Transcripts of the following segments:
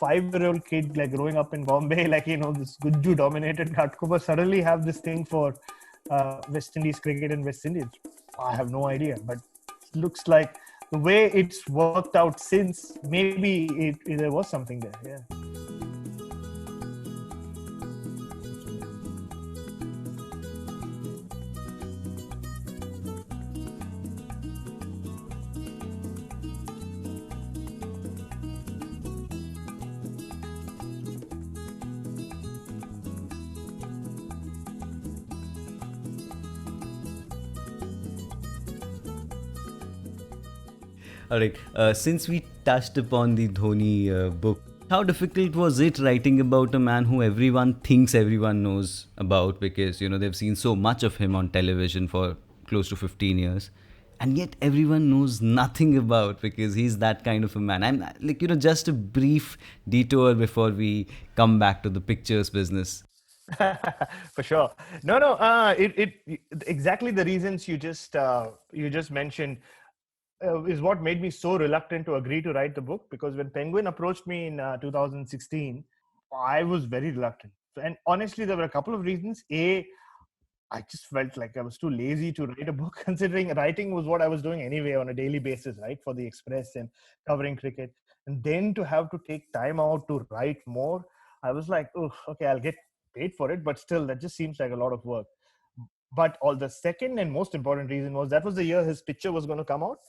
5-year-old kid like growing up in Bombay, like, this Gujju dominated Ghatkopar suddenly have this thing for West Indies cricket and West Indies. I have no idea, but it looks like the way it's worked out since, maybe there was something there. Yeah. All right. Since we touched upon the Dhoni book, how difficult was it writing about a man who everyone thinks everyone knows about, because they've seen so much of him on television for close to 15 years, and yet everyone knows nothing about, because he's that kind of a man. I'm like, just a brief detour before we come back to the pictures business. For sure. No. It exactly the reasons you just mentioned is what made me so reluctant to agree to write the book. Because when Penguin approached me in 2016, I was very reluctant. And honestly, there were a couple of reasons. A, I just felt like I was too lazy to write a book, considering writing was what I was doing anyway on a daily basis, right, for the Express and covering cricket. And then to have to take time out to write more, I was like, oh, okay, I'll get paid for it, but still, that just seems like a lot of work. But all the second and most important reason was that was the year his picture was going to come out,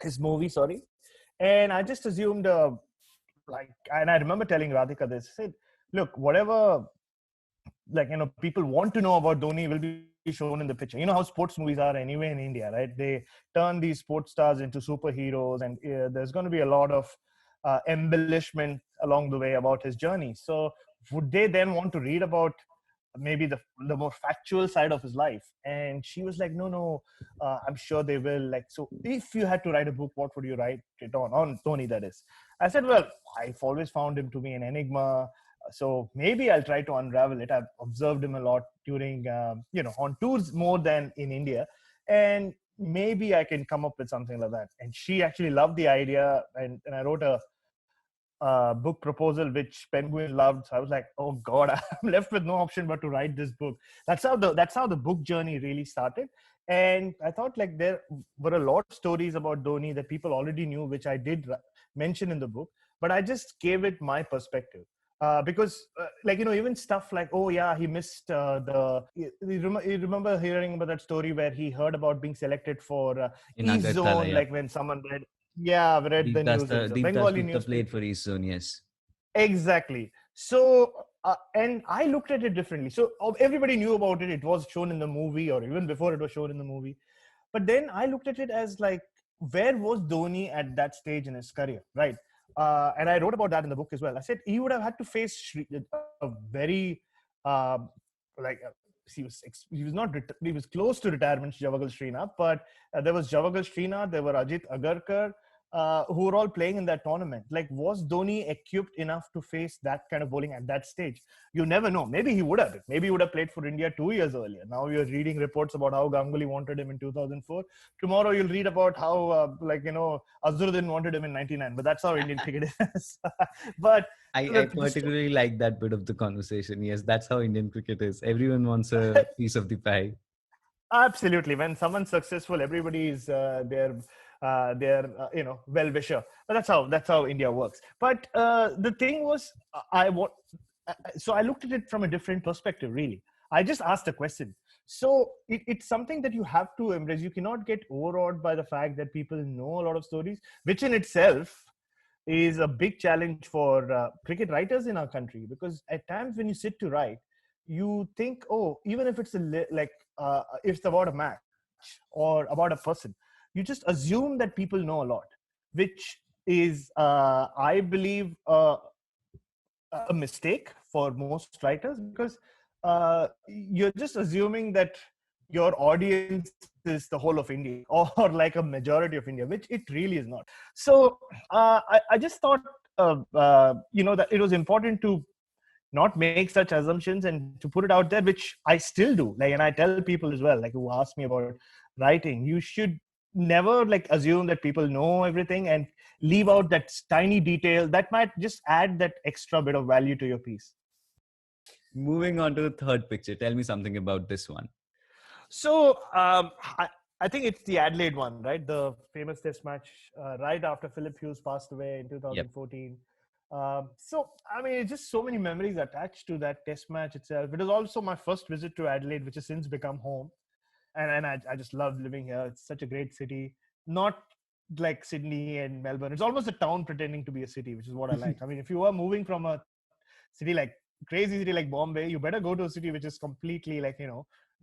his movie, sorry. And I just assumed, and I remember telling Radhika this, I said, look, whatever, people want to know about Dhoni will be shown in the picture. You know how sports movies are anyway in India, right? They turn these sports stars into superheroes, and there's going to be a lot of embellishment along the way about his journey. So would they then want to read about maybe the more factual side of his life? And she was like, no, I'm sure they will. Like, so if you had to write a book, what would you write it on Dhoni, that is? I said, well, I've always found him to be an enigma, so maybe I'll try to unravel it. I've observed him a lot during on tours more than in India, and maybe I can come up with something like that. And she actually loved the idea, and I wrote a book proposal which Penguin loved. So I was like, oh God, I'm left with no option but to write this book. That's how the book journey really started. And I thought, like, there were a lot of stories about Dhoni that people already knew, which I did mention in the book, but I just gave it my perspective. Because even stuff like, oh yeah, he missed you remember hearing about that story where he heard about being selected for In East Agartala, Zone, yeah. like when someone read the news. Deep Bengali Gupta news played for East Zone, yes. Exactly. So, and I looked at it differently. So everybody knew about it. It was shown in the movie, or even before it was shown in the movie. But then I looked at it as like, where was Dhoni at that stage in his career, right? And I wrote about that in the book as well. I said he would have had to face a very, like, he was close to retirement, Javagal Srinath, but there was Javagal Srinath, there were Ajit Agarkar, who were all playing in that tournament. Like, was Dhoni equipped enough to face that kind of bowling at that stage? You never know. Maybe he would have. Maybe he would have played for India 2 years earlier. Now you're reading reports about how Ganguly wanted him in 2004. Tomorrow you'll read about how, Azharuddin wanted him in 99. But that's how Indian cricket is. But I particularly like that bit of the conversation. Yes, that's how Indian cricket is. Everyone wants a piece of the pie. Absolutely. When someone's successful, everybody is their well-wisher. But that's how India works. But the thing was, so I looked at it from a different perspective, really. I just asked a question. So it's something that you have to embrace. You cannot get overawed by the fact that people know a lot of stories, which in itself is a big challenge for cricket writers in our country. Because at times when you sit to write, you think, oh, even if it's it's about a match or about a person, you just assume that people know a lot, which is, I believe, a mistake for most writers, because you're just assuming that your audience is the whole of India or like a majority of India, which it really is not. So I just thought, that it was important to not make such assumptions and to put it out there, which I still do. Like, and I tell people as well, like, who ask me about writing, you should never like assume that people know everything and leave out that tiny detail that might just add that extra bit of value to your piece. Moving on to the third picture, tell me something about this one. So I think it's the Adelaide one, right? The famous Test match right after Philip Hughes passed away in Yep. 2014. So I mean, it's just so many memories attached to that Test match itself. It was also my first visit to Adelaide, which has since become home, and I just love living here. It's such a great city. Not like Sydney and Melbourne. It's almost a town pretending to be a city, which is what I like. I mean, if you are moving from a city like crazy city like Bombay, you better go to a city which is completely like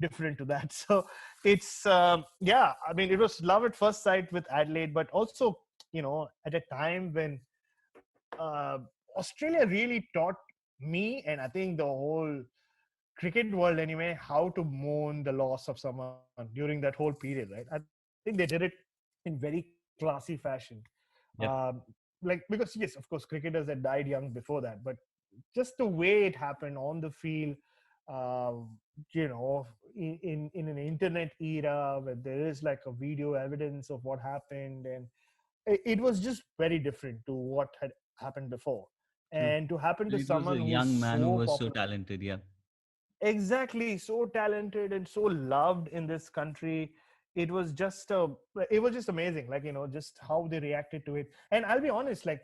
different to that. So it's yeah. I mean, it was love at first sight with Adelaide, but also at a time when uh, Australia really taught me, and I think the whole cricket world anyway, how to mourn the loss of someone during that whole period, right? I think they did it in very classy fashion. Um, Yep. like, because yes, of course, cricketers had died young before that, but just the way it happened on the field, um, in an internet era where there is like a video evidence of what happened, and it was just very different to what had happened before, True. and to happen to It was someone a who's young man who so was so popular. talented. Yeah. Exactly, so talented and so loved in this country. It was just amazing, like just how they reacted to it. And I'll be honest, like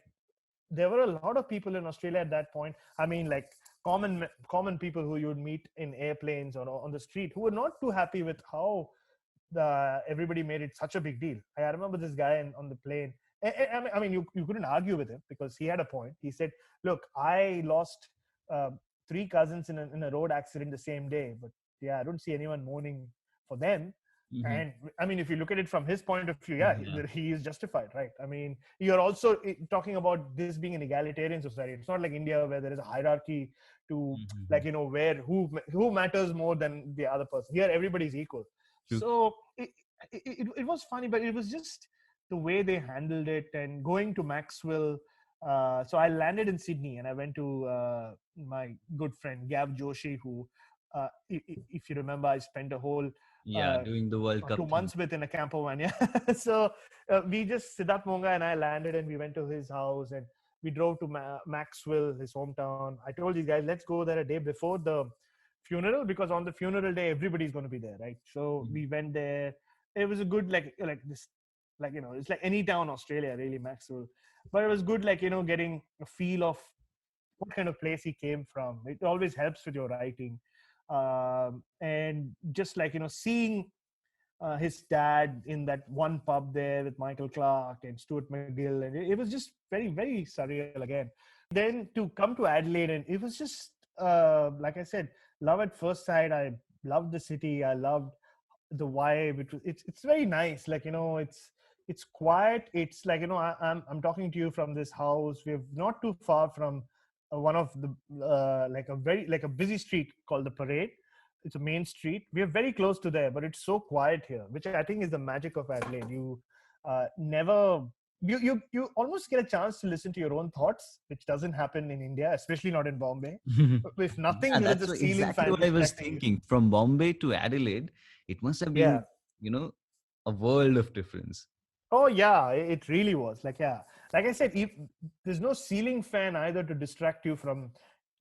there were a lot of people in Australia at that point. I mean, like common people who you would meet in airplanes or on the street who were not too happy with how everybody made it such a big deal. I remember this guy on the plane. I mean, you couldn't argue with him because he had a point. He said, "Look, I lost uh, three cousins in a road accident the same day, but yeah, I don't see anyone mourning for them." Hmm. And I mean, if you look at it from his point of view, yeah, Yeah. he is justified, right? I mean, you're also talking about this being an egalitarian society. It's not like India where there is a hierarchy to Hmm. like where who matters more than the other person. Here, everybody's equal. True. So it was funny, but it was just the way they handled it. And going to Maxwell, so I landed in Sydney and I went to my good friend Gav Joshi, who, if you remember, I spent a whole Yeah, uh, doing the World two Cup thing. months with in a camper van. Yeah. So we just Siddharth Monga and I landed and we went to his house and we drove to Maxwell, his hometown. I told these guys, let's go there a day before the funeral because on the funeral day everybody's going to be there, right? So Mhm. we went there. It was a good like this, like it's like any town Australia really, Maxwell. But it was good, like getting a feel of what kind of place he came from. It always helps with your writing, and just like seeing his dad in that one pub there with Michael Clark and Stuart McGill, and it was just very, very surreal again. Then to come to Adelaide, and it was just like I said, love at first sight. I loved the city. I loved the vibe. It's very nice. Like it's quiet. It's like I'm talking to you from this house. We're not too far from one of the like a very like a busy street called the Parade. It's a main street. We are very close to there, but it's so quiet here, which I think is the magic of Adelaide. You never you almost get a chance to listen to your own thoughts, which doesn't happen in India, especially not in Bombay. If nothing, Yeah, there is that's a ceiling exactly fan what I was distracting you. thinking. From Bombay to Adelaide, it must have Yeah. been, a world of difference. Oh yeah, it really was. Like yeah, like I said, there's no ceiling fan either to distract you from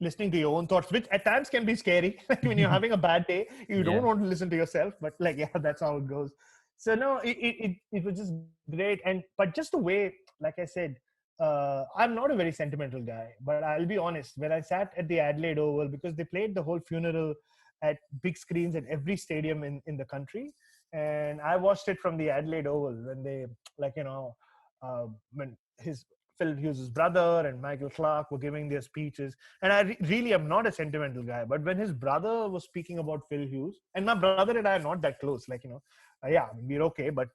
listening to your own thoughts, which at times can be scary. Like when you're having a bad day, you don't Yeah. want to listen to yourself. But like yeah, that's how it goes. So no, it was just great. And but just the way, like I said, I'm not a very sentimental guy, but I'll be honest. When I sat at the Adelaide Oval because they played the whole funeral at big screens at every stadium in the country, and I watched it from the Adelaide Oval when they like when his Phil Hughes' brother and Michael Clark were giving their speeches. And I really am not a sentimental guy, but when his brother was speaking about Phil Hughes, and my brother and I are not that close, like yeah, I mean, we're okay, but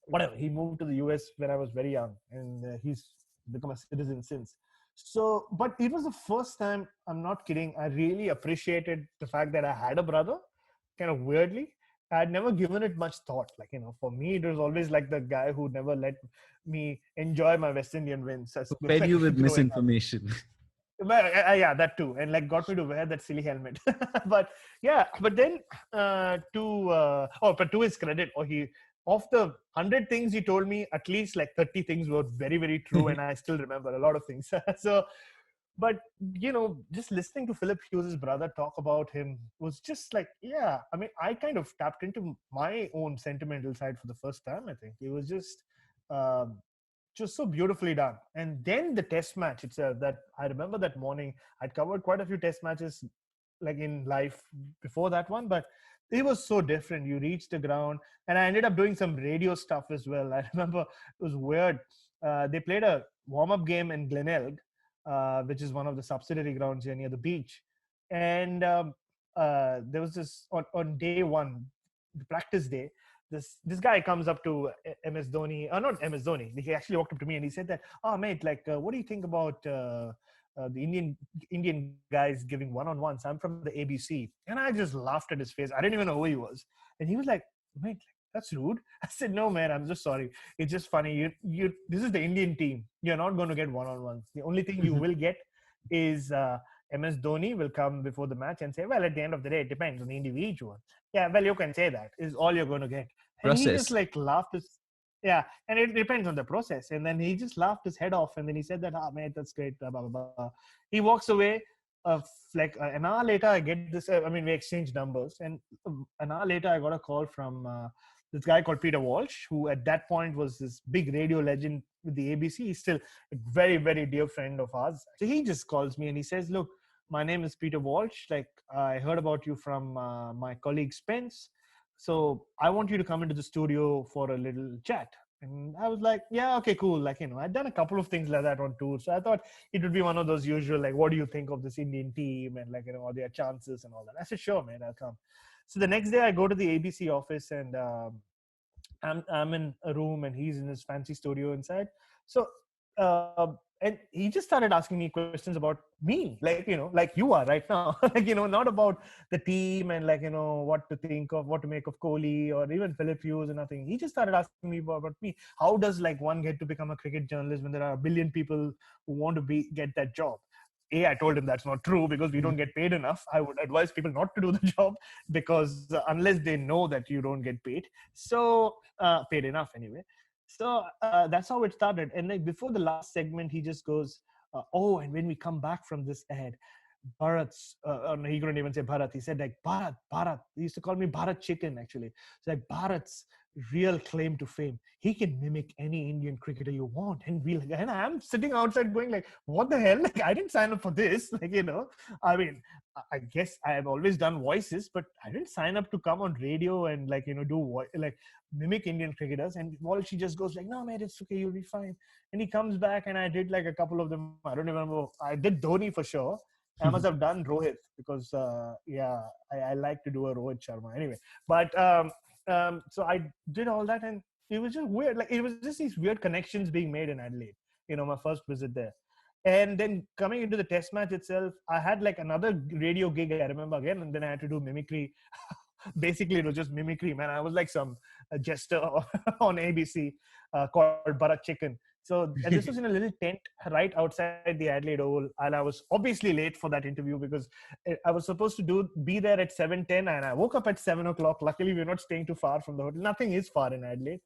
whatever. He moved to the US when I was very young, and he's become a citizen since. So, but it was the first time, I'm not kidding, I really appreciated the fact that I had a brother, kind of weirdly. I'd never given it much thought. Like, for me, it was always like the guy who never let me enjoy my West Indian wins as Who fed you like with growing up. misinformation? But yeah, that too, and like got me to wear that silly helmet. But yeah, but then but to his credit, or he of the 100 things he told me, at least like 30 things were very, very true, and I still remember a lot of things. So, but just listening to Philip Hughes's brother talk about him was just like, yeah, I mean, I kind of tapped into my own sentimental side for the first time. I think it was um, just so beautifully done. And then the test match itself, that I remember that morning, I'd covered quite a few test matches like in life before that one, but it was so different. You reached the ground, and I ended up doing some radio stuff as well. I remember it was weird. They played a warm-up game in Glenelg, which is one of the subsidiary grounds here near the beach. And there was this on day one, the practice day. This guy comes up to MS Dhoni, not MS Dhoni. He actually walked up to me and he said that, "Oh mate, like, what do you think about the Indian guys giving one-on-ones? I'm from the ABC." And I just laughed at his face. I didn't even know who he was, and he was like, "Mate, that's rude." I said, "No, man, I'm just sorry. It's just funny. This is the Indian team. You're not going to get one-on-ones. The only thing you will get is MS Dhoni will come before the match and say, well, at the end of the day, it depends on the individual. Yeah, well, you can say that is all you're going to get." And he just Process. like laughed his, yeah, and it depends on the process. And then he just laughed his head off, and then he said that, "Ah, mate, that's great, blah, blah, blah." He walks away. Like an hour later, I get this. I mean, we exchanged numbers, and an hour later, I got a call from this guy called Peter Walsh, who at that point was this big radio legend with the ABC. He's still a very, very dear friend of ours. So he just calls me and he says, "Look, my name is Peter Walsh. Like, I heard about you from my colleague Spence. So I want you to come into the studio for a little chat." And I was like, "Yeah, okay, cool." Like, I'd done a couple of things like that on tour. So I thought it would be one of those usual, like, what do you think of this Indian team? And like, are their chances and all that. I said, "Sure, man, I'll come." So the next day I go to the ABC office, and I'm in a room and he's in his fancy studio inside. So and he just started asking me questions about me, like like you are right now, like not about the team and like what to think of, what to make of Kohli or even Philip Hughes or nothing. He just started asking me about me. How does like one get to become a cricket journalist when there are a billion people who want to get that job? I told him that's not true because we don't get paid enough. I would advise people not to do the job because unless they know that you don't get paid, so paid enough anyway. So that's how it started. And like before the last segment, he just goes, "Oh, and when we come back from this ad, Bharat's," no, he couldn't even say Bharat. He said like Bharat. He used to call me Bharat Chicken actually. It's like Bharat's real claim to fame. He can mimic any Indian cricketer you want. And I'm sitting outside going like, what the hell? Like, I didn't sign up for this. Like, I mean, I guess I have always done voices, but I didn't sign up to come on radio and like, do like mimic Indian cricketers. And Walsh, just goes like, "No, man, it's okay. You'll be fine." And he comes back and I did like a couple of them. I don't remember. I did Dhoni for sure. I must have done Rohit because, I like to do a Rohit Sharma anyway. But so I did all that, and it was just weird. Like, it was just these weird connections being made in Adelaide. My first visit there. And then coming into the test match itself, I had like another radio gig, I remember again, and then I had to do mimicry. Basically, it was just mimicry, man. I was like some jester on ABC called Bharat Chicken. So and this was in a little tent right outside the Adelaide Oval, and I was obviously late for that interview because I was supposed to be there at 7:10, and I woke up at 7 o'clock. Luckily, we're not staying too far from the hotel. Nothing is far in Adelaide,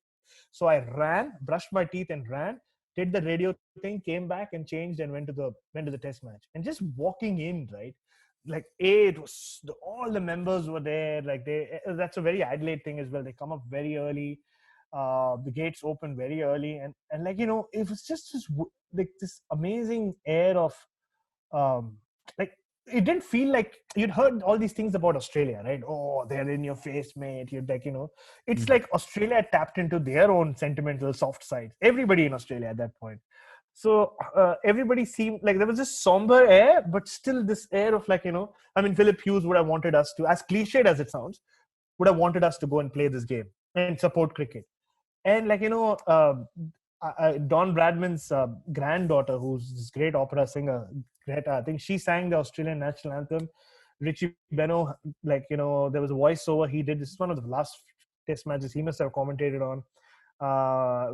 so I ran, brushed my teeth, and ran. Did the radio thing, came back and changed, and went to the test match. And just walking in, right? Like it was all the members were there. Like that's a very Adelaide thing as well. They come up very early. The gates open very early, and like it was just like this amazing air of um, like it didn't feel like you'd heard all these things about Australia, right? Oh, they're in your face, mate. You'd like it's like Australia tapped into their own sentimental soft side. Everybody in Australia at that point. So everybody seemed like there was this somber air, but still this air of like I mean, Philip Hughes would have wanted us to, as cliched as it sounds, would have wanted us to go and play this game and support cricket. And like Don Bradman's granddaughter, who's this great opera singer, Greta, I think she sang the Australian national anthem. Richie Beno, like there was a voiceover he did. This is one of the last test matches he must have commentated on,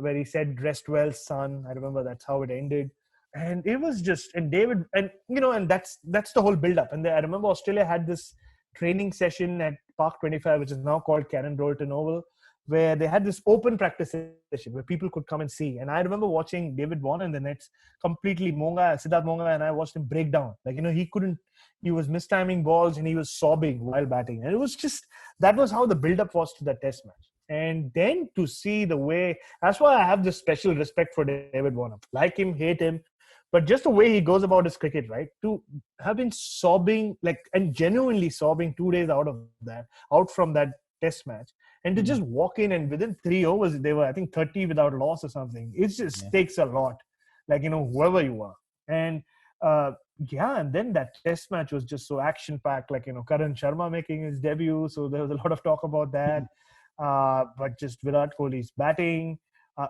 where he said, "Rest well, son." I remember that's how it ended. And it was just, and David, and and that's the whole build up. And I remember Australia had this training session at Park 25, which is now called Karen Rolton Oval. where they had this open practice session where people could come and see. And I remember watching David Warner in the nets completely. Siddharth Monga and I watched him break down. Like, he was mistiming balls and he was sobbing while batting. And it was just, that was how the build-up was to that test match. And then to see the way, that's why I have this special respect for David Warner. Like him, hate him, but just the way he goes about his cricket, right? To have been sobbing, like, and genuinely sobbing 2 days out from that test match, and to just walk in and within 3 overs, they were, I think, 30 without loss or something. It just takes a lot, like, whoever you are. And and then that test match was just so action packed, like, Karan Sharma making his debut. So there was a lot of talk about that. But just Virat Kohli's batting,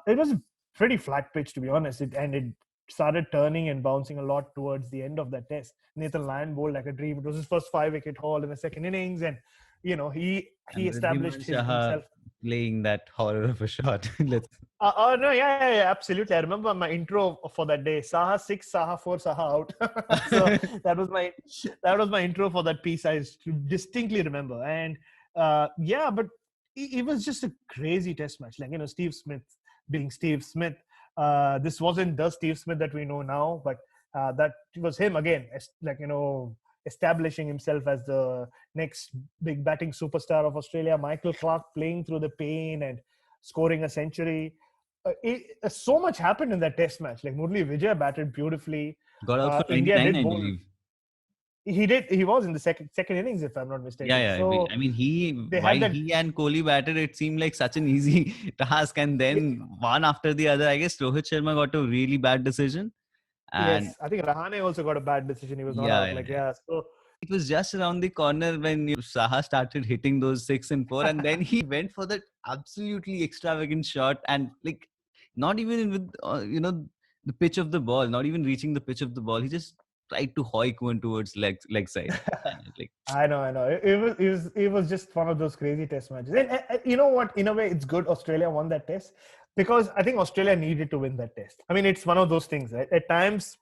it was a pretty flat pitch, to be honest. It started turning and bouncing a lot towards the end of that test. Nathan Lyon bowled like a dream. It was his first 5-wicket haul in the second innings, and he And established Riddhiman Shah himself. playing that horror of a shot. Let's Oh no, yeah, absolutely. I remember my intro for that day: Saha 6, Saha 4, Saha out. So that was my intro for that piece. I distinctly remember, and but it was just a crazy test match. Like, Steve Smith being Steve Smith. This wasn't the Steve Smith that we know now, but that was him again. Like, establishing himself as the next big batting superstar of Australia. Michael Clarke playing through the pain and scoring a century. So much happened in that test match. Like, Murli Vijay batted beautifully. got out for India 99, did I bowl. believe. He did. He was in the second innings, if I'm not mistaken. Yeah. So I mean, they had while that. he and Kohli batted, it seemed like such an easy task. And then one after the other, I guess Rohit Sharma got a really bad decision. And Yes, I think Rahane also got a bad decision. He was not out. Like, so it was just around the corner when Saha started hitting those 6 and 4, and then he went for that absolutely extravagant shot, and like not even with the pitch of the ball, not even reaching the pitch of the ball. He just tried to hoik one towards leg side. And like, I know. It was just one of those crazy test matches. And you know what? In a way, it's good Australia won that test, because I think Australia needed to win that test. I mean, it's one of those things, right? At times,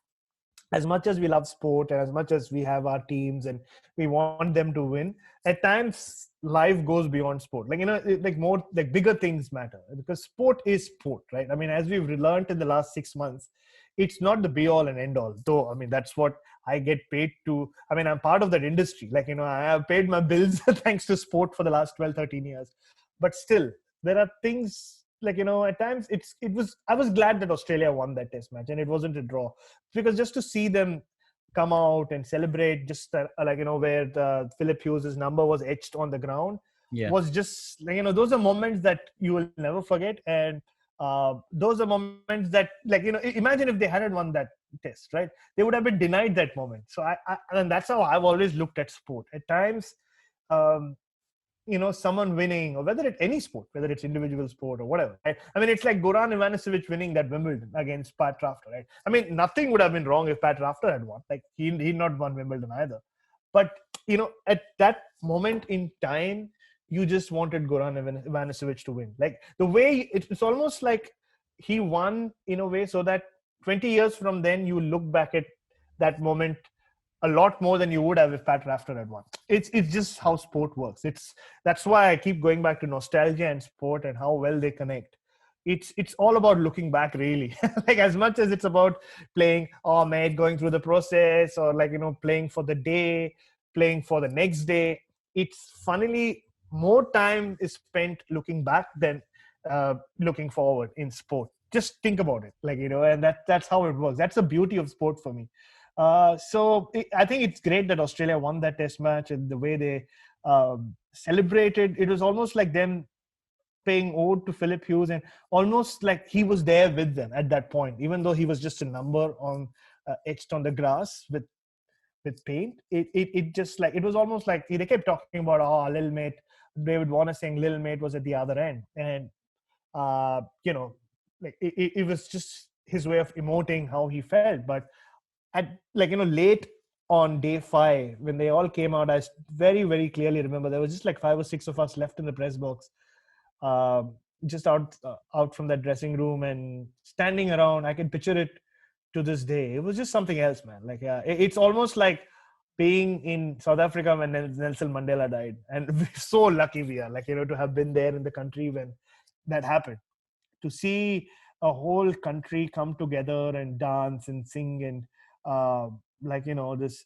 as much as we love sport and as much as we have our teams and we want them to win, at times life goes beyond sport. Like, like more, like bigger things matter, because sport is sport, right? I mean, as we've learned in the last 6 months, it's not the be all and end all, though. I mean, that's what I get paid to. I mean, I'm part of that industry. Like, I have paid my bills thanks to sport for the last 12, 13 years. But still, there are things, like, at times I was glad that Australia won that test match and it wasn't a draw, because just to see them come out and celebrate, just like, where the Philip Hughes's number was etched on the ground, was just like, those are moments that you will never forget. And those are moments that, like, imagine if they hadn't won that test, right? They would have been denied that moment. So and that's how I've always looked at sport. At times, um, someone winning, or whether it's any sport, whether it's individual sport or whatever, right? I mean, it's like Goran Ivanisevic winning that Wimbledon against Pat Rafter, right? I mean, nothing would have been wrong if Pat Rafter had won. Like, he'd not won Wimbledon either. But, at that moment in time, you just wanted Goran Ivanisevic to win. Like, the way, it's almost like he won in a way so that 20 years from then, you look back at that moment a lot more than you would have if Pat Rafter had won. It's just how sport works. That's why I keep going back to nostalgia and sport and how well they connect. It's all about looking back, really. Like, as much as it's about playing, oh mate, going through the process, or like, playing for the day, playing for the next day. It's funnily more time is spent looking back than looking forward in sport. Just think about it, like, and that's how it works. That's the beauty of sport for me. I think it's great that Australia won that test match, and the way they celebrated, it was almost like them paying ode to Philip Hughes, and almost like he was there with them at that point, even though he was just a number on etched on the grass with paint. It just, like, it was almost like they kept talking about, oh, little mate. David Warner saying little mate was at the other end, and like, it was just his way of emoting how he felt. But at, like, late on day 5, when they all came out, I very, very clearly remember there was just like 5 or 6 of us left in the press box, just out from that dressing room and standing around. I can picture it to this day. It was just something else, man. Like, it's almost like being in South Africa when Nelson Mandela died. And we're so lucky we are, to have been there in the country when that happened. To see a whole country come together and dance and sing and this.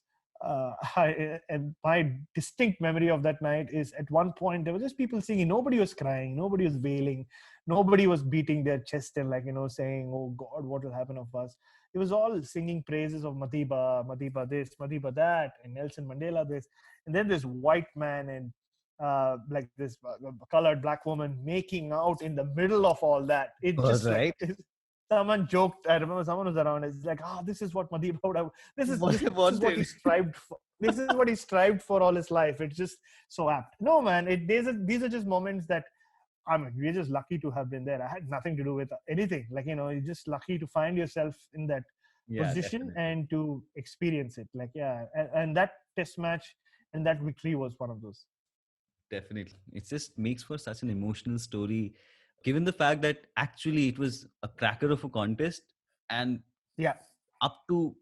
And my distinct memory of that night is at one point there were just people singing. Nobody was crying. Nobody was wailing. Nobody was beating their chest and saying, "Oh God, what will happen of us?" It was all singing praises of Madiba, Madiba this, Madiba that, and Nelson Mandela this, and then this white man and like this colored black woman making out in the middle of all that. It All just right. someone joked. I remember someone was around. It's like, this is what Madiba would have. What I This is what he wanted. strived for. This is what he strived for all his life. It's just so apt. No, man. These are just moments that we're just lucky to have been there. I had nothing to do with anything. You're just lucky to find yourself in that Yeah, position definitely. and to experience it. And that test match and that victory was one of those. Definitely. It just makes for such an emotional story, given the fact that actually it was a cracker of a contest, and Yeah. up to,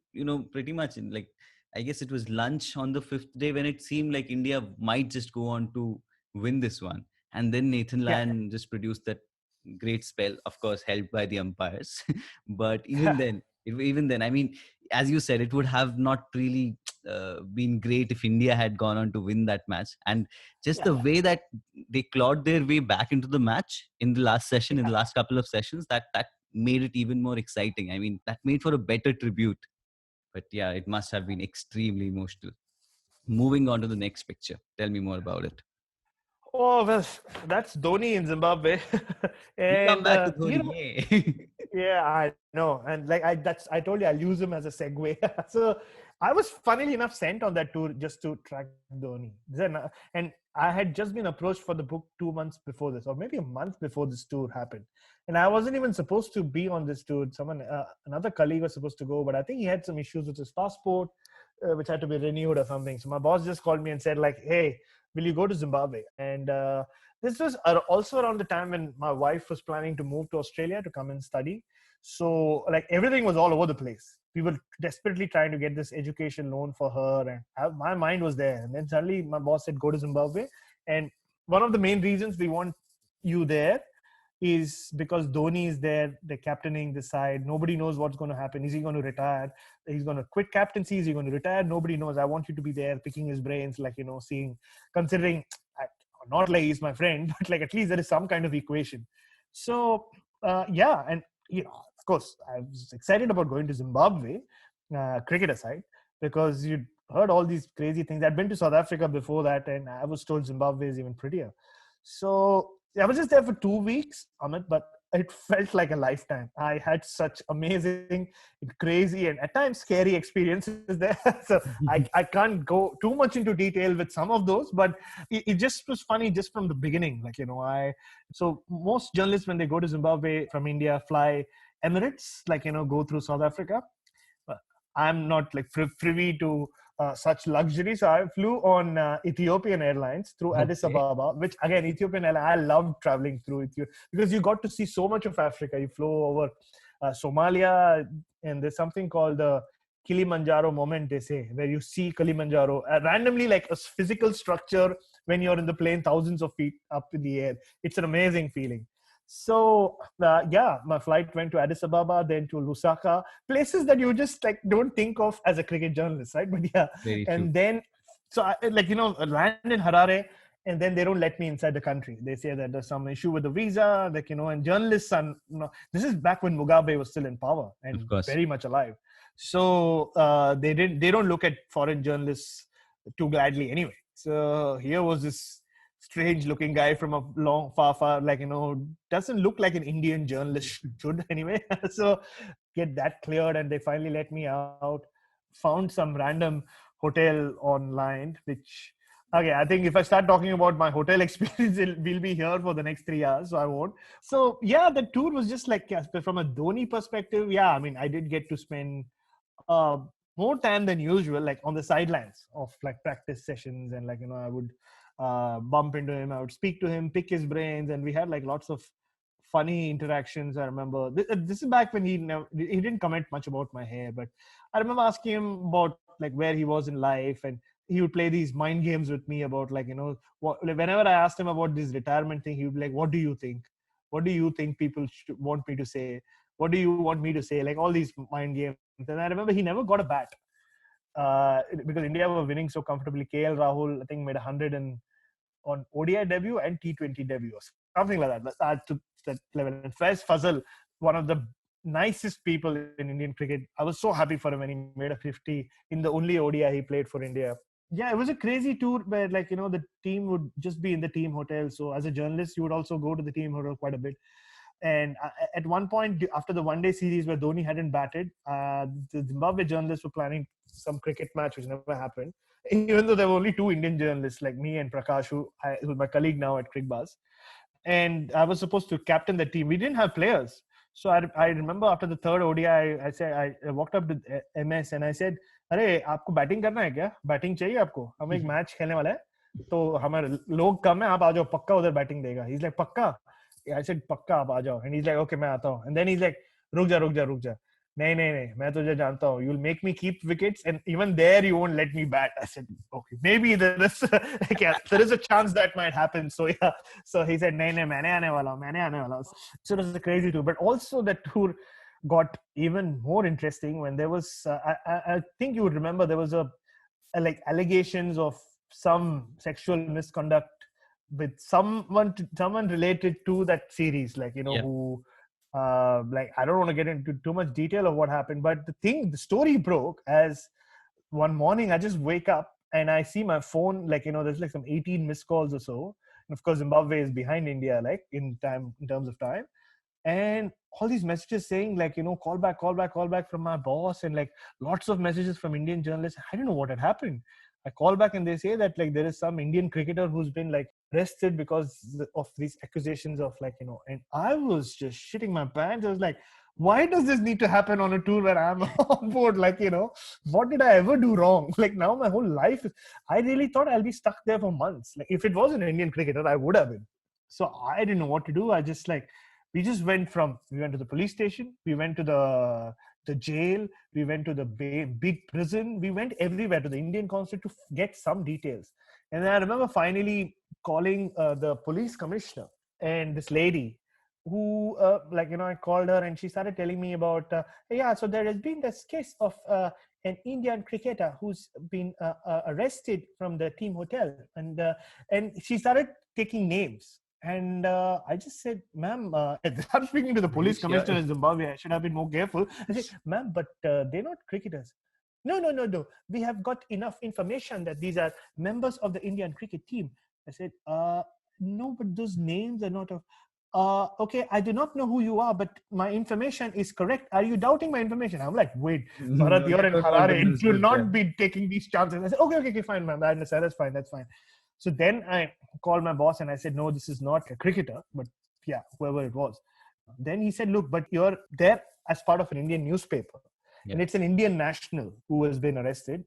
pretty much in, like, I guess it was lunch on the fifth day when it seemed like India might just go on to win this one. And then Nathan Yeah. Lyon just produced that great spell, of course, helped by the umpires. But even then, I mean, as you said, it would have not really been great if India had gone on to win that match. And just Yeah. the way that they clawed their way back into the match in the last session, in the Yeah. last couple of sessions, that made it even more exciting. I mean, that made for a better tribute. But yeah, it must have been extremely emotional. Moving on to the next picture. Tell me more about it. Oh well, that's Dhoni in Zimbabwe, We come and back to Dhoni. Yay. yeah, I know, and I told you I'll use him as a segue. So I was funnily enough sent on that tour just to track Dhoni. And I had just been approached for the book 2 months before this, or maybe a month before this tour happened. And I wasn't even supposed to be on this tour. Another colleague was supposed to go, but I think he had some issues with his passport, which had to be renewed or something. So my boss just called me and said, like, "Hey, will you go to Zimbabwe?" And this was also around the time when my wife was planning to move to Australia to come and study. So everything was all over the place. We were desperately trying to get this education loan for her, and my mind was there. And then suddenly my boss said, "Go to Zimbabwe." And one of the main reasons we want you there is because Dhoni is there, they're captaining the side. Nobody knows what's going to happen. Is he going to retire? He's going to quit captaincy? Is he going to retire? Nobody knows. I want you to be there, picking his brains, seeing, considering, not like he's my friend, but at least there is some kind of equation. So, yeah. And, of course, I was excited about going to Zimbabwe, cricket aside, because you heard all these crazy things. I'd been to South Africa before that, and I was told Zimbabwe is even prettier. So I was just there for 2 weeks, Amit, but it felt like a lifetime. I had such amazing, crazy, and at times scary experiences there. So I can't go too much into detail with some of those, but it just was funny just from the beginning. So most journalists, when they go to Zimbabwe from India, fly Emirates, go through South Africa. I'm not privy to such luxury. So I flew on Ethiopian Airlines through Addis Okay. Ababa, which again, Ethiopian Airlines, I loved traveling through Ethiopia because you got to see so much of Africa. You flew over Somalia, and there's something called the Kilimanjaro moment, they say, where you see Kilimanjaro randomly, like a physical structure when you're in the plane, thousands of feet up in the air. It's an amazing feeling. So yeah, my flight went to Addis Ababa, then to Lusaka, places that you just don't think of as a cricket journalist, right? But yeah, Very true. and then so I land in Harare, and then they don't let me inside the country. They say that there's some issue with the visa, and journalists are, this is back when Mugabe was still in power Of and course. very much alive. So they don't look at foreign journalists too gladly anyway. So here was this strange looking guy from a far, doesn't look like an Indian journalist should anyway. So get that cleared, and they finally let me out. Found some random hotel online, which, okay, I think if I start talking about my hotel experience, we'll be here for the next 3 hours, so I won't. So yeah, the tour was just from a Dhoni perspective. Yeah, I mean, I did get to spend uh, more time than usual, on the sidelines of practice sessions, and I would bump into him, I would speak to him, pick his brains, and we had lots of funny interactions. I remember this is back when he didn't comment much about my hair, but I remember asking him about like where he was in life, and he would play these mind games with me about like, like, whenever I asked him about this retirement thing, he would be like, what do you think? What do you think people want me to say? What do you want me to say? Like all these mind games. And I remember he never got a bat, because India were winning so comfortably. KL Rahul, I think, made 100 on ODI debut and T20 debut, or something like that. To that level. And Faiz Fazal, one of the nicest people in Indian cricket. I was so happy for him when he made a 50 in the only ODI he played for India. Yeah, it was a crazy tour where, like, the team would just be in the team hotel. So as a journalist, you would also go to the team hotel quite a bit. And at one point, after the one-day series where Dhoni hadn't batted, the Zimbabwe journalists were planning some cricket match, which never happened. Even though there were only two Indian journalists, like me and Prakash, who's my colleague now at Crickbuzz. And I was supposed to captain the team. We didn't have players. So I remember after the third ODI, I walked up to MS and I said, "अरे आपको batting करना है क्या? Batting चाहिए आपको? हम एक match खेलने वाला है, तो हमारे लोग कम है, आप आ जाओ, पक्का उधर बैटिंग देगा." He's like, "पक्का?" I said, "पक्का आप आ जाओ." And he's like, "Okay, मैं आता हूँ." And then he's like, रुक जा." नहीं नहीं नहीं, मैं तुझे जानता हूँ. You'll make me keep wickets, and even there you won't let me bat. I said, "Okay, maybe there is there is a chance that might happen." So yeah, so he said, "नहीं नहीं, मैंने आने वाला हूँ." So it was a crazy tour, but also that tour got even more interesting when there was. I think you would remember there was like allegations of some sexual misconduct with someone related to that series, like who like, I don't want to get into too much detail of what happened, but the story broke as one morning I just wake up and I see my phone, like, there's like some 18 missed calls or so. And of course, Zimbabwe is behind India, like in terms of time. And all these messages saying, like, call back from my boss, and like lots of messages from Indian journalists. I don't know what had happened. I call back and they say that, like, there is some Indian cricketer who's been like arrested because of these accusations of, like, and I was just shitting my pants. I was like, why does this need to happen on a tour where I'm on board? Like, what did I ever do wrong? Like, now my whole life I really thought I'll be stuck there for months. Like, if it was an Indian cricketer, I would have been. So I didn't know what to do. We went to the police station, we went to the jail, we went to the big prison, we went everywhere to the Indian consulate to get some details. And I remember finally calling the police commissioner, and this lady who, I called her and she started telling me about, yeah, so there has been this case of an Indian cricketer who's been arrested from the team hotel. And she started taking names. And I just said, "Ma'am, I'm speaking to the police commissioner in Zimbabwe. I should have been more careful." I said, "Ma'am, but they're not cricketers." No. We have got enough information that these are members of the Indian cricket team. I said, "No, but those names are not of." Okay, I do not know who you are, but my information is correct. Are you doubting my information? I'm like, "Wait, Bharat, you're in Harare. Do not be taking these chances." I said, okay, fine, ma'am. I understand. That's fine. So then I called my boss and I said, "No, this is not a cricketer, but yeah, whoever it was." Then he said, "Look, but you're there as part of an Indian newspaper, and it's an Indian national who has been arrested.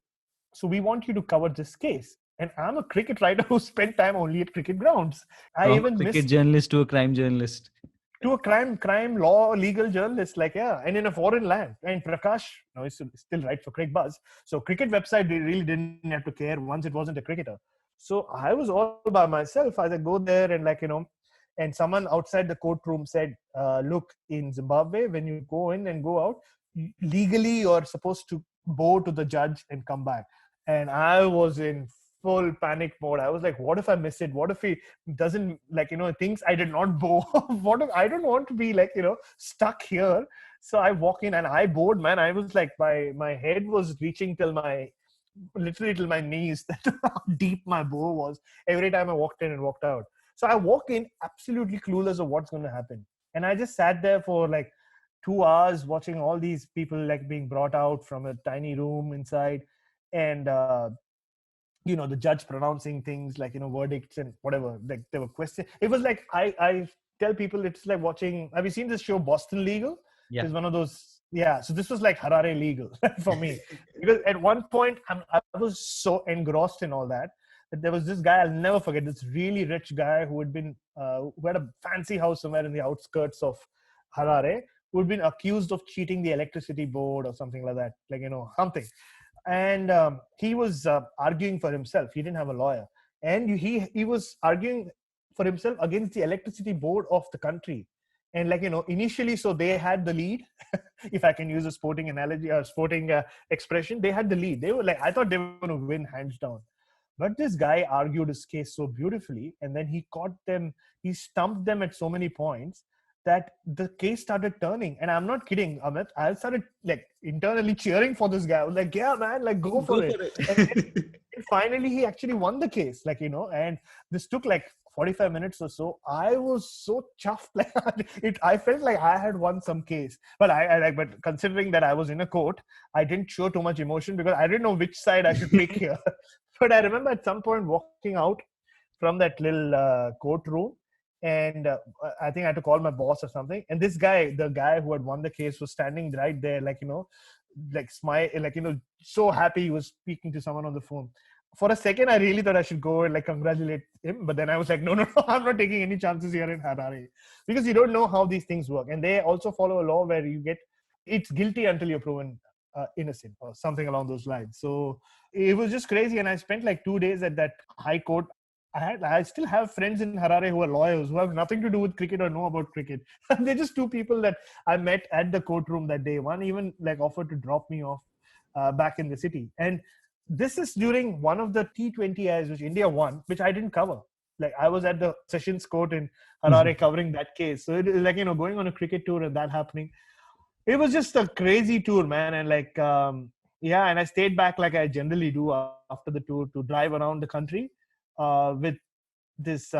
So we want you to cover this case." And I'm a cricket writer who spent time only at cricket grounds. I From even a cricket missed journalist to a crime journalist. to a crime law legal journalist, like, yeah, and in a foreign land. And Prakash, he still writes for Crickbuzz, so cricket website, they really didn't have to care once it wasn't a cricketer. So I was all by myself. I go there and, like, and someone outside the courtroom said, "Look, in Zimbabwe, when you go in and go out, legally you're supposed to bow to the judge and come back." And I was in full panic mode. I was like, what if I miss it? What if he doesn't, like, thinks I did not bow? What if I don't want to be, like, stuck here? So I walk in and I bowed, man. I was like, my head was reaching literally till my knees. That's how deep my bow was every time I walked in and walked out. So I walk in absolutely clueless of what's going to happen. And I just sat there for like 2 hours watching all these people, like, being brought out from a tiny room inside. And, the judge pronouncing things like, verdicts and whatever. Like, there were questions. It was like, I tell people it's like watching, have you seen this show Boston Legal? Yeah. It's one of those. Yeah. So this was like Harare Legal for me. Because at one point I was so engrossed in all that there was this guy, I'll never forget, this really rich guy who had a fancy house somewhere in the outskirts of Harare, who had been accused of cheating the electricity board or something like that. Like, something. and he was arguing for himself. He didn't have a lawyer, and he was arguing for himself against the electricity board of the country. And like, initially, so they had the lead. If I can use a sporting analogy or sporting expression, they had the lead. They were like, I thought they were going to win hands down. But this guy argued his case so beautifully, and then he caught them, he stumped them at so many points that the case started turning. And I'm not kidding, Amit. I started like internally cheering for this guy. I was like, yeah, man, like go for it. And finally, he actually won the case, like, and this took like 45 minutes or so. I was so chuffed. Like I felt like I had won some case. But but considering that I was in a court, I didn't show too much emotion because I didn't know which side I should pick here. But I remember at some point walking out from that little courtroom, and I think I had to call my boss or something. And this guy, the guy who had won the case, was standing right there, like, like smile, like, so happy. He was speaking to someone on the phone. For a second, I really thought I should go and like congratulate him. But then I was like, no, I'm not taking any chances here in Harare, because you don't know how these things work. And they also follow a law where it's guilty until you're proven innocent or something along those lines. So it was just crazy. And I spent like 2 days at that high court. I still have friends in Harare who are lawyers who have nothing to do with cricket or know about cricket. They're just two people that I met at the courtroom that day. One even like offered to drop me off back in the city. And this is during one of the T20Is which India won, which I didn't cover. Like I was at the Sessions Court in Harare covering that case. So it is like, going on a cricket tour and that happening. It was just a crazy tour, man. And like, yeah, and I stayed back like I generally do after the tour to drive around the country with this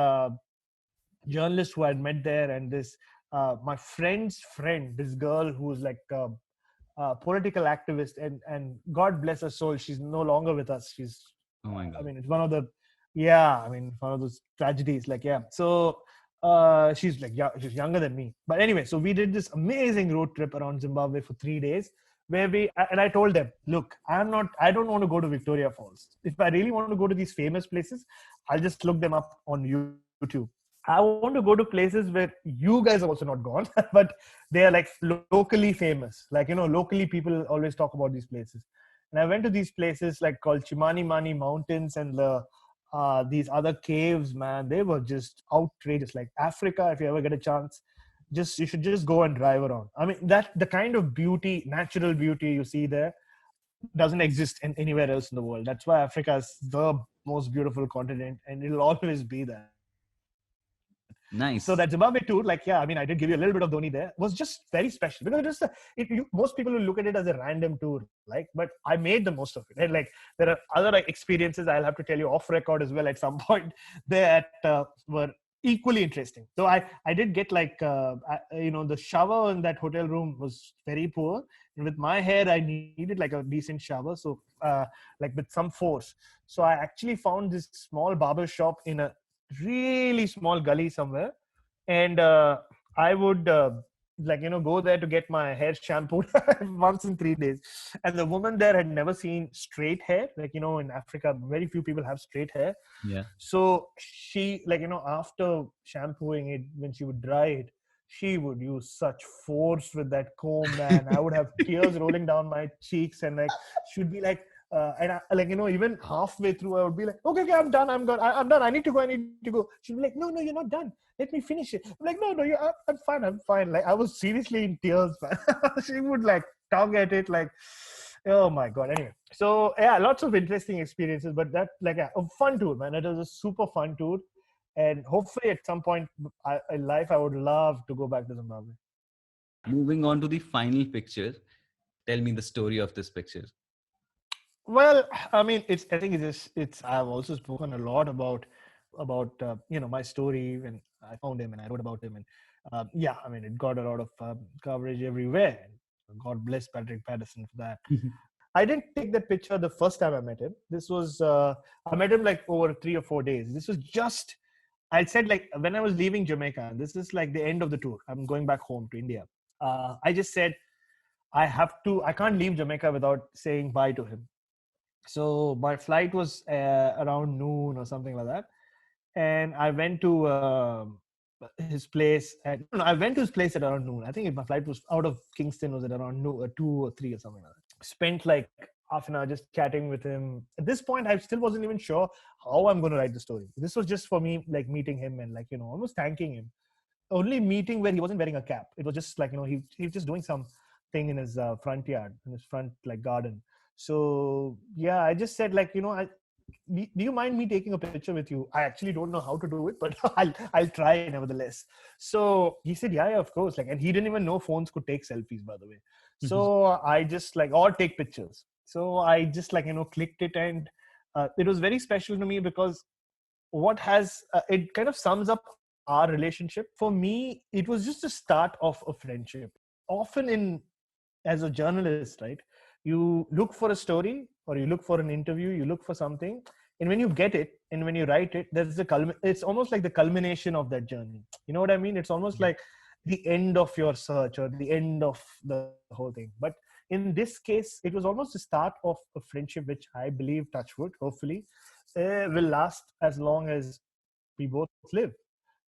journalist who I'd met there, and this my friend's friend, this girl who's like a political activist, and God bless her soul, she's no longer with us. She's, Oh my I God. mean, it's one of the, yeah, I mean, one of those tragedies. Like, yeah, so she's like, yeah, she's younger than me. But anyway, so we did this amazing road trip around Zimbabwe for 3 days, where and I told them, look, I don't want to go to Victoria Falls. If I really want to go to these famous places, I'll just look them up on YouTube. I want to go to places where you guys have also not gone, but they are like locally famous. Like, locally people always talk about these places. And I went to these places like called Chimanimani Mountains, and these other caves, man. They were just outrageous. Like Africa, if you ever get a chance, you should just go and drive around. I mean, that the kind of beauty, natural beauty you see there doesn't exist anywhere else in the world. That's why Africa is the most beautiful continent, and it'll always be that. So that Zimbabwe tour, like, yeah, I mean, I did give you a little bit of Dhoni there, was just very special, because most people will look at it as a random tour, like, but I made the most of it. And like, there are other like experiences I'll have to tell you off record as well at some point that were equally interesting. So I did get like the shower in that hotel room was very poor, and with my hair I needed like a decent shower. So like with some force, so I actually found this small barber shop in a really small gully somewhere, and I would go there to get my hair shampooed once in 3 days. And the woman there had never seen straight hair. Like, in Africa, very few people have straight hair. Yeah. So she, like, after shampooing it, when she would dry it, she would use such force with that comb, man. I would have tears rolling down my cheeks, and like she'd be like, and I, like, even halfway through, I would be like, okay, I'm done. I'm done. I need to go. She'd be like, no, you're not done. Let me finish it. I'm like, no, I'm fine. Like, I was seriously in tears, man. She would like tug at it, like, oh my God. Anyway, so yeah, lots of interesting experiences, but that, like, a fun tour, man. It was a super fun tour. And hopefully at some point in life, I would love to go back to Zimbabwe. Moving on to the final picture. Tell me the story of this picture. Well, I mean, I think it's. I've also spoken a lot about my story when I found him and I wrote about him, and yeah, I mean, it got a lot of coverage everywhere. God bless Patrick Patterson for that. I didn't take that picture the first time I met him. This was I met him like over 3 or 4 days. This was just, I said, like, when I was leaving Jamaica. This is like the end of the tour. I'm going back home to India. I just said I can't leave Jamaica without saying bye to him. So my flight was around noon or something like that, and I went to his place at. No, I went to his place at around noon. I think my flight was out of Kingston was at around 2 or 3 or something like that. Spent like half an hour just chatting with him. At this point, I still wasn't even sure how I'm going to write the story. This was just for me, like meeting him and like, almost thanking him. Only meeting where he wasn't wearing a cap. It was just like, he was just doing some thing in his front yard, in his front like garden. So yeah, I just said like, do you mind me taking a picture with you? I actually don't know how to do it, but I'll try nevertheless. So he said, yeah, of course. Like, and he didn't even know phones could take selfies, by the way. So I just like, or take pictures. So I just like, clicked it, and it was very special to me because it kind of sums up our relationship. For me, it was just the start of a friendship. Often as a journalist, right, you look for a story or you look for an interview, you look for something, and when you get it and when you write it, it's almost like the culmination of that journey. You know what I mean? It's almost like the end of your search or the end of the whole thing. But in this case, it was almost the start of a friendship which I believe, touch wood, hopefully will last as long as we both live.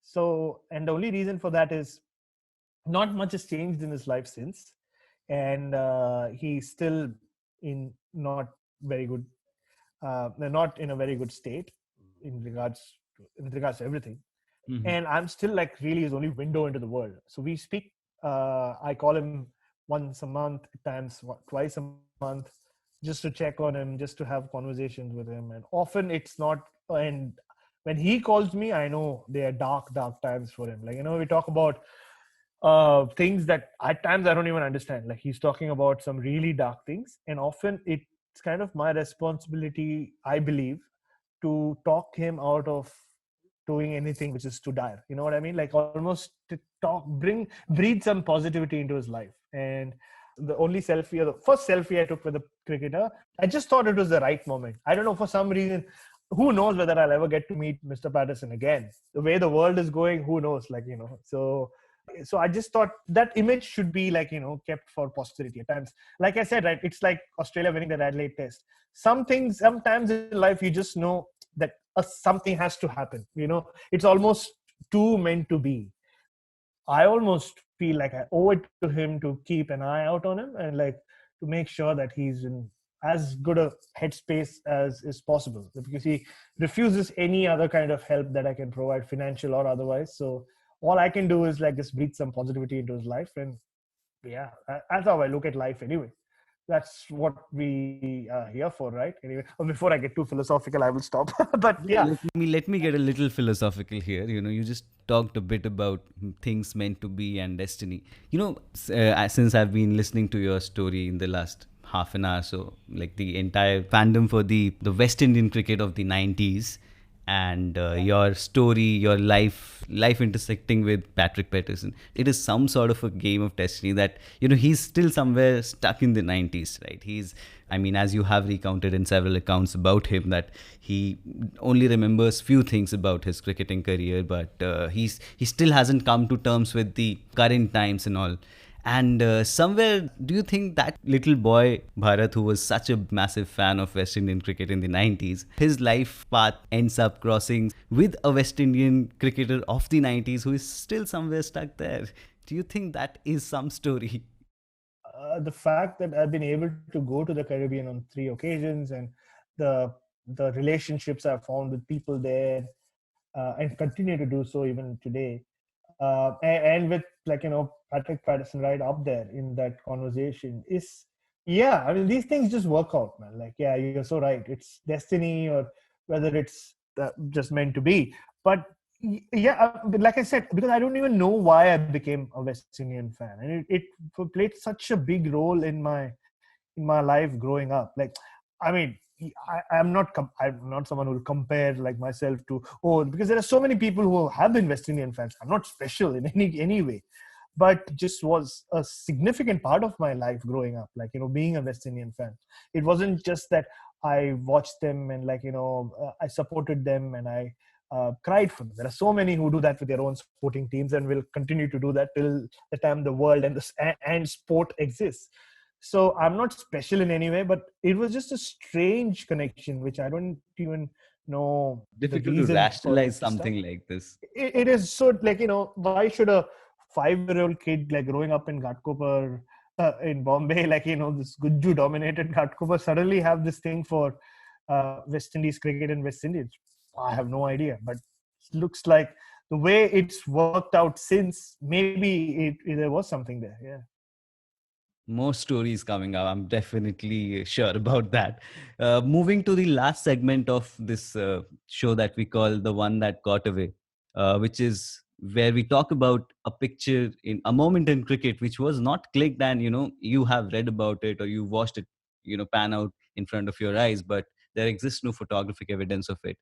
So, and the only reason for that is not much has changed in his life since, and he's still in not very good, not in a very good state in regards to everything. Mhm. And I'm still like really his only window into the world. So we speak. I call him once a month, at times twice a month, just to check on him, just to have conversations with him. And often it's not. And when he calls me, I know they are dark, dark times for him. Like we talk about things that at times I don't even understand. Like he's talking about some really dark things, and often it's kind of my responsibility, I believe, to talk him out of doing anything which is too dire. You know what I mean? Like almost to breathe some positivity into his life. And the first selfie I took with a cricketer, I just thought it was the right moment. I don't know, for some reason, who knows whether I'll ever get to meet Mr. Patterson again. The way the world is going, who knows? So I just thought that image should be like, kept for posterity at times. Like I said, right, it's like Australia winning the Adelaide Test. Sometimes in life, you just know that something has to happen. It's almost too meant to be. I almost feel like I owe it to him to keep an eye out on him and like to make sure that he's in as good a headspace as is possible, because he refuses any other kind of help that I can provide, financial or otherwise. So all I can do is like just breathe some positivity into his life. And yeah, that's how I look at life anyway. That's what we are here for, right? Anyway, before I get too philosophical, I will stop. But yeah. Let me get a little philosophical here. You just talked a bit about things meant to be and destiny. Since I've been listening to your story in the last half an hour, so like the entire fandom for the West Indian cricket of the 90s, and your story, your life intersecting with Patrick Patterson. It is some sort of a game of destiny that, he's still somewhere stuck in the 90s, right? I mean, as you have recounted in several accounts about him, that he only remembers few things about his cricketing career, but he still hasn't come to terms with the current times and all. And somewhere, do you think that little boy, Bharat, who was such a massive fan of West Indian cricket in the 90s, his life path ends up crossing with a West Indian cricketer of the 90s who is still somewhere stuck there? Do you think that is some story? The fact that I've been able to go to the Caribbean on 3 occasions, and the relationships I've found with people there, and continue to do so even today, and with like Patrick Patterson right up there in that conversation is, yeah, I mean, these things just work out, man. Like, yeah, you're so right. It's destiny, or whether it's just meant to be. But yeah, but like I said, because I don't even know why I became a West Indian fan, and it played such a big role in my life growing up. Like, I mean, I'm not someone who will compare like myself to, because there are so many people who have been West Indian fans. I'm not special in any way, but just was a significant part of my life growing up. Like, being a West Indian fan, it wasn't just that I watched them and like I supported them and I cried for them. There are so many who do that with their own sporting teams and will continue to do that till the time the world and sport exists. So I'm not special in any way, but it was just a strange connection, which I don't even know the Difficult to reason for rationalize this stuff. something like this. It is so like, why should a 5-year-old kid like growing up in Ghatkopar in Bombay, like, this Gujju dominated Ghatkopar, suddenly have this thing for West Indies cricket and West Indies. I have no idea, but it looks like the way it's worked out since, maybe there was something there. Yeah. More stories coming up. I'm definitely sure about that. Moving to the last segment of this show that we call the one that got away, which is where we talk about a picture in a moment in cricket which was not clicked, and you have read about it or you watched it, pan out in front of your eyes, but there exists no photographic evidence of it.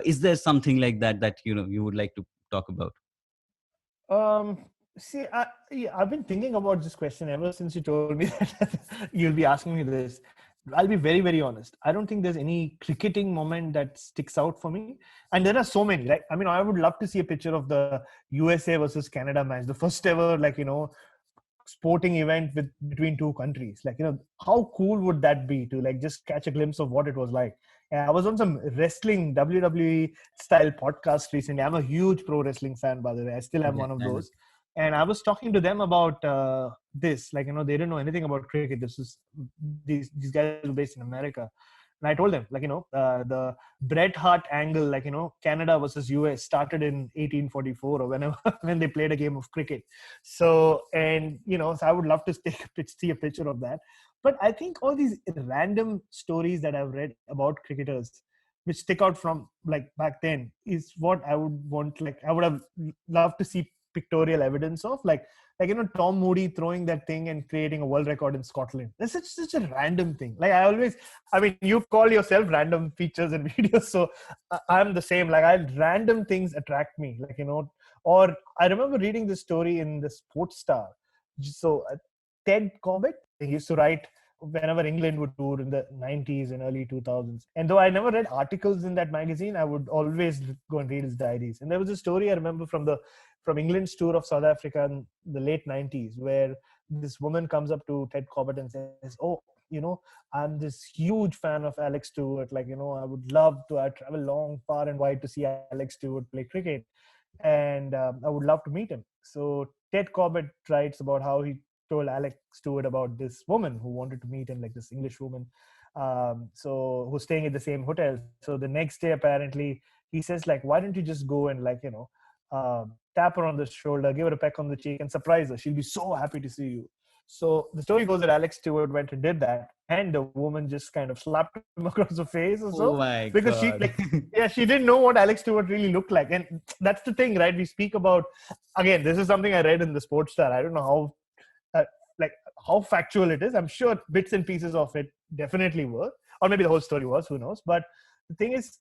Is there something like that that you would like to talk about? Um, See, yeah, I've been thinking about this question ever since you told me that you'll be asking me this. I'll be very, very honest. I don't think there's any cricketing moment that sticks out for me. And there are so many, right? I mean, I would love to see a picture of the USA versus Canada match, the first ever, like, sporting event with between two countries. Like, how cool would that be to like just catch a glimpse of what it was like? And I was on some wrestling WWE style podcast recently. I'm a huge pro wrestling fan, by the way. I still am Yeah, one of I know. those. And I was talking to them about this. Like, they didn't know anything about cricket. This is these guys were based in America. And I told them, like, the Bret Hart angle, like, Canada versus US started in 1844 or whenever when they played a game of cricket. So, and, so I would love to see a picture of that. But I think all these random stories that I've read about cricketers, which stick out from like back then, is what I would want. Like, I would have loved to see pictorial evidence of, like Tom Moody throwing that thing and creating a world record in Scotland. That's such a random thing. Like, I mean, you call yourself random features and videos, so I'm the same. Like, random things attract me. Like, or I remember reading this story in the Sports Star. So Ted Cobbett, he used to write whenever England would tour in the 90s and early 2000s. And though I never read articles in that magazine, I would always go and read his diaries. And there was a story I remember from England's tour of South Africa in the late 90s, where this woman comes up to Ted Cobbett and says, "Oh, I'm this huge fan of Alex Stewart. Like, I would love to. I travel long, far and wide to see Alex Stewart play cricket, and I would love to meet him." So Ted Cobbett writes about how he told Alex Stewart about this woman who wanted to meet him, like this English woman, so who's staying at the same hotel. So the next day, apparently, he says, like, "Why don't you just go and, like, tap her on the shoulder, give her a peck on the cheek, and surprise her? She'll be so happy to see you." So the story goes that Alex Stewart went and did that, and the woman just kind of slapped him across the face or so, Oh my because she, God. like, yeah, she didn't know what Alex Stewart really looked like. And that's the thing, right? We speak about, again, this is something I read in the Sports Star. I don't know uh, like how factual it is. I'm sure bits and pieces of it definitely were, or maybe the whole story was. Who knows? But the thing is,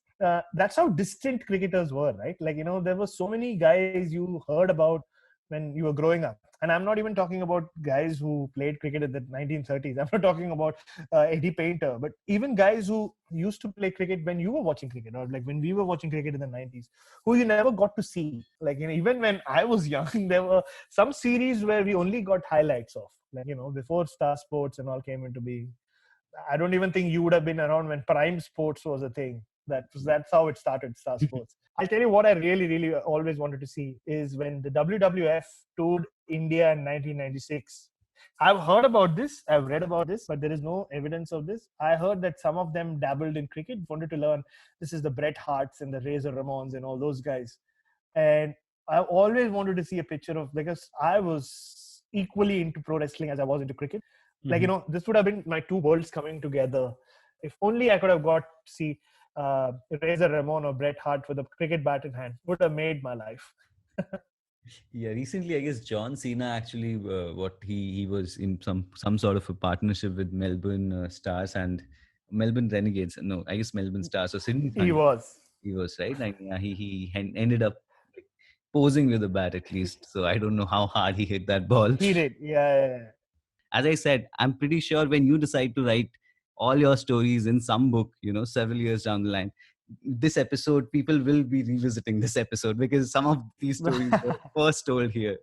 that's how distant cricketers were, right? Like, there were so many guys you heard about when you were growing up. And I'm not even talking about guys who played cricket in the 1930s. I'm not talking about Eddie Painter, but even guys who used to play cricket when you were watching cricket, or like when we were watching cricket in the 90s, who you never got to see. Like, even when I was young, there were some series where we only got highlights of, like, before Star Sports and all came into being. I don't even think you would have been around when Prime Sports was a thing. That's how it started, Star Sports. I'll tell you what I really, really always wanted to see is when the WWF toured India in 1996. I've heard about this, I've read about this, but there is no evidence of this. I heard that some of them dabbled in cricket, wanted to learn. This is the Bret Harts and the Razor Ramons and all those guys. And I always wanted to see a picture of, because I was equally into pro wrestling as I was into cricket. Like, Mhm. this would have been my two worlds coming together. If only I could have got to see Razor Ramon or Bret Hart with a cricket bat in hand, would have made my life. Yeah, recently I guess John Cena actually, what he was in some sort of a partnership with Melbourne Stars and Melbourne Renegades. No, I guess Melbourne Stars or Sydney He Thunder. was. He was right, and yeah, ended up like, posing with a bat at least. So I don't know how hard he hit that ball. He did. Yeah. As I said, I'm pretty sure when you decide to write all your stories in some book, several years down the line, this episode, people will be revisiting this episode because some of these stories were Yeah. first told here.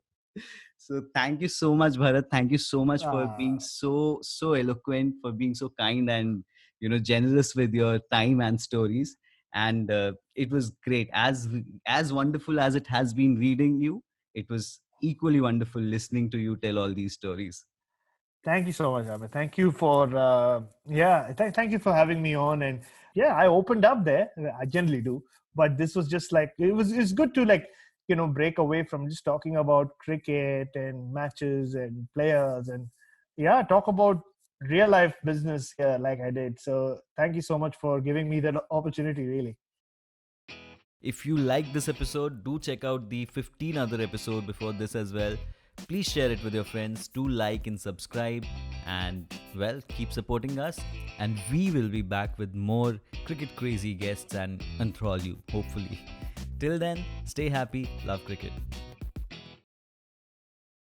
So thank you so much, Bharat. Thank you so much for being Ah, so eloquent, for being so kind and generous with your time and stories. And it was great. As wonderful as it has been reading you, it was equally wonderful listening to you tell all these stories. Thank you so much, Amit. Thank you for thank you for having me on. And yeah, I opened up there. I generally do, but this was just like it's good to like break away from just talking about cricket and matches and players and yeah, talk about real life business here like I did. So thank you so much for giving me that opportunity. Really. If you like this episode, do check out the 15 other episode before this as well. Please share it with your friends. Do like and subscribe, and well, keep supporting us. And we will be back with more cricket crazy guests and enthrall you, hopefully. Till then, stay happy, love cricket.